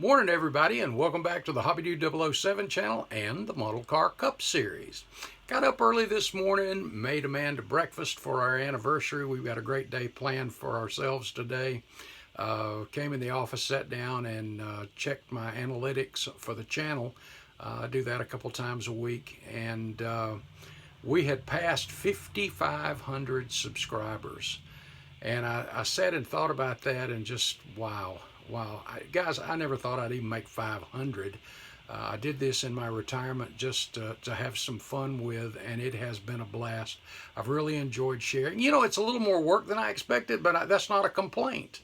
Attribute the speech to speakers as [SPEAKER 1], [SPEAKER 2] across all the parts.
[SPEAKER 1] Morning everybody, and welcome back to the HobbyDude 007 channel and the Model Car Cup series. Got up early this morning, made Amanda breakfast for our anniversary. We've got a great day planned for ourselves today. Came in the office, sat down, and checked my analytics for the channel. I do that a couple times a week, and we had passed 5,500 subscribers. And I sat and thought about that, and just wow. Guys, I never thought I'd even make 500. I did this in my retirement just to have some fun with, and it has been a blast. I've really enjoyed sharing. You know, it's a little more work than I expected, but that's not a complaint.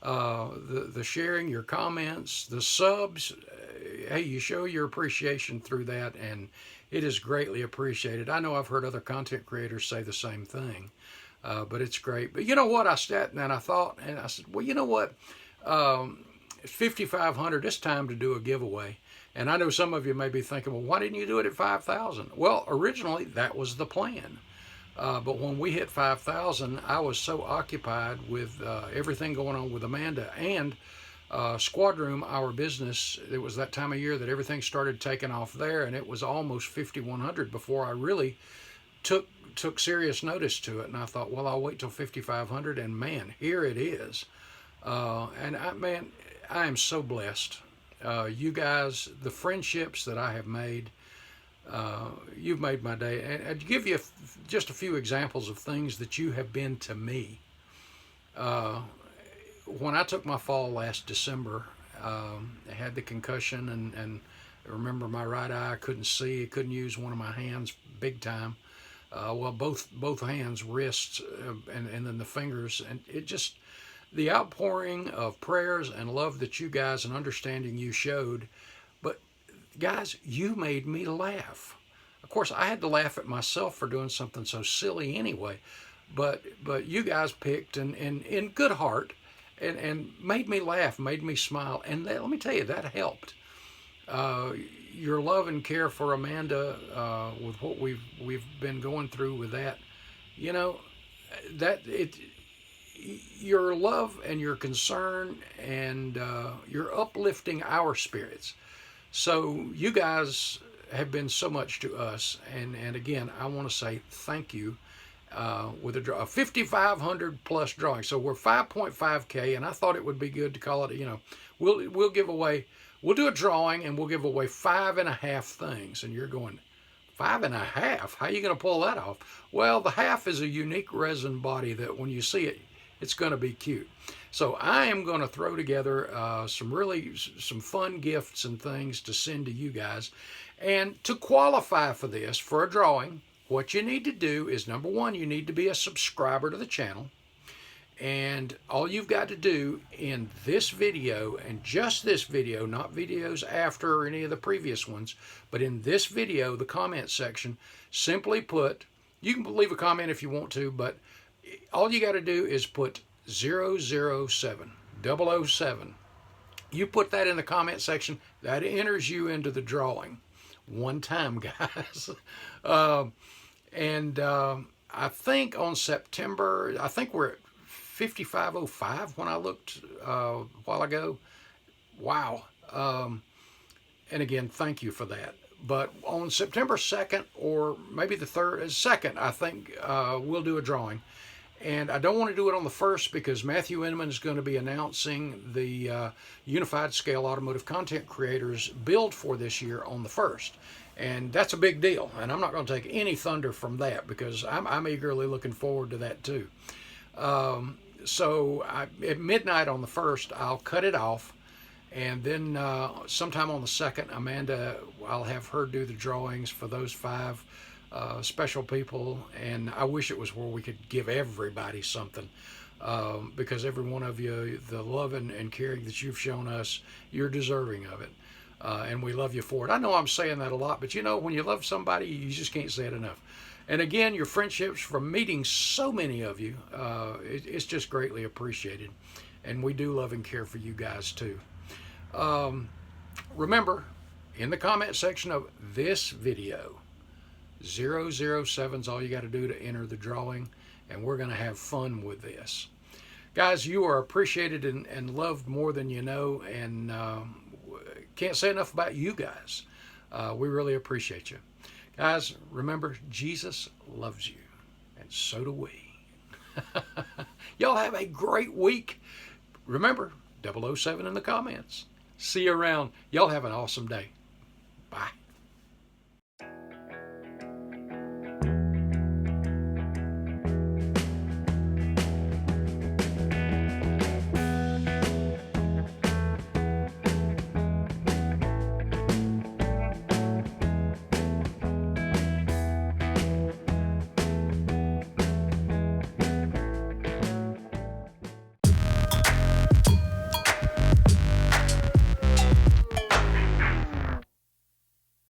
[SPEAKER 1] The sharing, your comments, the subs, hey, you show your appreciation through that, and it is greatly appreciated. I know I've heard other content creators say the same thing, but it's great. But you know what? I sat and I thought, and I said, well, you know what? 5,500, it's time to do a giveaway. And I know some of you may be thinking, well, why didn't you do it at 5,000? Well, originally that was the plan. But when we hit 5,000, I was so occupied with everything going on with Amanda and Squad Room, our business. It was that time of year that everything started taking off there, and it was almost 5,100 before I really took serious notice to it. And I thought, well, I'll wait till 5,500, and man, here it is. Man, I am so blessed. You guys, the friendships that I have made, you've made my day. And I'd give you just a few examples of things that you have been to me. When I took my fall last December, I had the concussion, and I remember my right eye, I couldn't see, I couldn't use one of my hands big time. Well, both hands, wrists, and then the fingers, and it just, the outpouring of prayers and love that you guys and understanding you showed. But guys, you made me laugh. Of course, I had to laugh at myself for doing something so silly anyway. But you guys picked and in good heart and made me laugh, made me smile. And let me tell you, that helped. Your love and care for Amanda, with what we've been going through with that, you know, your love and your concern, and you're uplifting our spirits. So you guys have been so much to us, and again, I want to say thank you. With a 5,500 plus drawing, so we're 5.5K, and I thought it would be good to call it. You know, we'll give away. We'll do a drawing, and we'll give away 5.5 things. And you're going, 5.5? How are you going to pull that off? Well, the half is a unique resin body that when you see it, it's going to be cute. So I am going to throw together some fun gifts and things to send to you guys. And to qualify for this, for a drawing, what you need to do is, number one, you need to be a subscriber to the channel. And all you've got to do in this video, and just this video, not videos after or any of the previous ones, but in this video, the comment section, simply put, you can leave a comment if you want to, but all you got to do is put 007, 007. You put that in the comment section, that enters you into the drawing. One time, guys. I think on September, I think we're at 5,505 when I looked a while ago. Wow. And again, thank you for that. But on September 2nd, or maybe the 2nd, I think we'll do a drawing. And I don't want to do it on the 1st because Matthew Inman is going to be announcing the Unified Scale Automotive Content Creators build for this year on the 1st. And that's a big deal. And I'm not going to take any thunder from that because I'm eagerly looking forward to that too. So at midnight on the 1st, I'll cut it off. And then sometime on the 2nd, Amanda, I'll have her do the drawings for those 5 special people. And I wish it was where we could give everybody something, because every one of you, the love and caring that you've shown us, you're deserving of it. And we love you for it. I know I'm saying that a lot, but you know, when you love somebody, you just can't say it enough. And again, your friendships from meeting so many of you, it's just greatly appreciated. And we do love and care for you guys too. Remember, in the comment section of this video, 007 is all you got to do to enter the drawing, and we're going to have fun with this. Guys, you are appreciated and loved more than you know, and can't say enough about you guys. We really appreciate you. Guys, remember, Jesus loves you, and so do we. Y'all have a great week. Remember, 007 in the comments. See you around. Y'all have an awesome day. Bye.